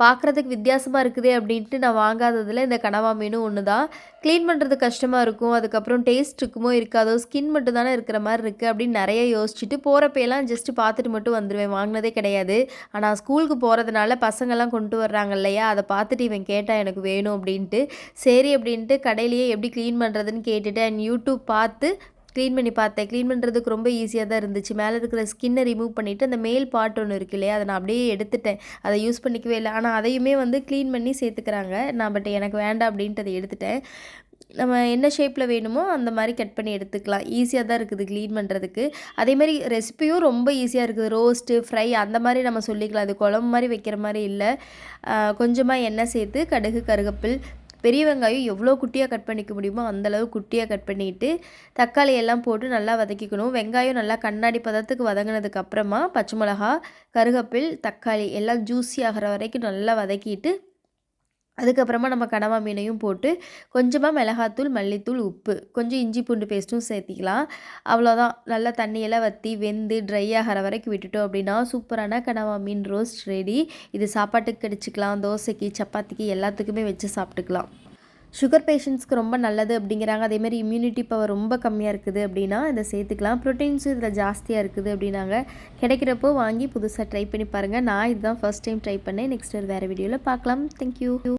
பார்க்குறதுக்கு வித்தியாசமா இருக்குதே அப்படின்ட்டு நான் வாங்காததில இந்த கனவா மீனும் ஒண்ணு தான். க்ளீன் பண்ணுறது கஷ்டமா இருக்கும். அதுக்கப்புறம் டேஸ்ட் இருக்குமோ இருக்காதோ, ஸ்கின் மட்டும் தானே இருக்கிற மாரி இருக்குது அப்படின்னு நெறைய யோசிச்சுட்டு போறப்பயெல்லாம் ஜஸ்ட் பார்த்துட்டு மட்டும் வந்துருவேன். வாங்கினதே கிடையாது. ஆனா ஸ்கூலுக்கு போறதுனால பசங்கலாம் கொண்டு வர்றாங்க இல்லையா, அத பார்த்துட்டு இவன் கேட்டான் எனக்கு வேணும் அப்படின்ட்டு. சரி அப்படின்ட்டு கடையிலேயே எப்படி க்ளீன் பண்ணுறதுன்னு கேட்டுட்டு அண்ட் யூடியூப் பார்த்து க்ளீன் பண்ணி பார்த்தேன். க்ளீன் பண்ணுறதுக்கு ரொம்ப ஈஸியா தான் இருந்துச்சு. மேல இருக்கிற ஸ்கின்ன ரிமூவ் பண்ணிட்டு, அந்த மேல் பார்ட் ஒண்ணு இருக்கு இல்லையா, அத நான் அப்படியே எடுத்துட்டேன். அத யூஸ் பண்ணிக்கவே இல்ல. ஆனா அதையுமே வந்து க்ளீன் பண்ணி சேர்த்துக்கிறாங்க. நான் பட் எனக்கு வேண்டாம் அப்படின்ட்டு அத எடுத்துட்டேன். நம்ம என்ன ஷேப்ல வேணுமோ அந்த மாரி கட் பண்ணி எடுத்துக்கலாம். ஈஸியா தான் இருக்குது க்ளீன் பண்றதுக்கு. அதேமாரி ரெசிபியும் ரொம்ப ஈஸியா இருக்குது. ரோஸ்ட்டு, ஃப்ரை அந்த மாரி நம்ம சொல்லிக்கலாம். இது குழம்பு மாரி வைக்கிற மாரி இல்ல. கொஞ்சமா எண்ணெய் சேர்த்து கடுகு, கருவேப்பில், பெரிய வெங்காயம் எவ்வளோ குட்டியா கட் பண்ணிக்க முடியுமோ அந்த அளவு குட்டியா கட் பண்ணிட்டு, தக்காளி எல்லாம் போட்டு நல்லா வதக்கிக்கணும். வெங்காயம் நல்லா கண்ணாடி பதத்துக்கு வதங்குனதுக்கு அப்புறமா பச்சை மிளகா, கருவேப்பில், தக்காளி எல்லாம் ஜூஸி ஆகுற வரைக்கும் நல்லா வதக்கிட்டு, அதுக்கப்புறமா நம்ம கனவா மீனையும் போட்டு கொஞ்சமா மிளகாத்தூள், மல்லித்தூள், உப்பு, கொஞ்சம் இஞ்சி பூண்டு பேஸ்ட்டும் சேர்த்திக்கலாம். அவ்வளோதான். நல்லா தண்ணியெல்லாம் வத்தி வெந்து ட்ரை ஆகிற வரைக்கும் விட்டுட்டோம் அப்படின்னா, சூப்பரான கனவா மீன் ரோஸ்ட் ரெடி. இது சாப்பாட்டுக்கு கடிச்சிக்கலாம், தோசைக்கு, சப்பாத்திக்கு எல்லாத்துக்குமே வச்சு சாப்பிட்டுக்கலாம். சுகர் பேஷண்ட்ஸ்க்கு ரொம்ப நல்லது அப்படிங்கிறாங்க. அதேமாரி இம்யூனிட்டி பவர் ரொம்ப கம்மியாக இருக்குது அப்படின்னா இதை சேர்த்துக்கலாம். ப்ரோட்டீன்ஸும் இதில் ஜாஸ்தியாக இருக்குது அப்படின்னாங்க. கிடைக்கிறப்போ வாங்கி புதுசாக ட்ரை பண்ணி பாருங்கள். நான் இதுதான் ஃபர்ஸ்ட் டைம் ட்ரை பண்ணேன். நெக்ஸ்ட் ஒரு வேறு வீடியோவில் பார்க்கலாம். தேங்க்யூ.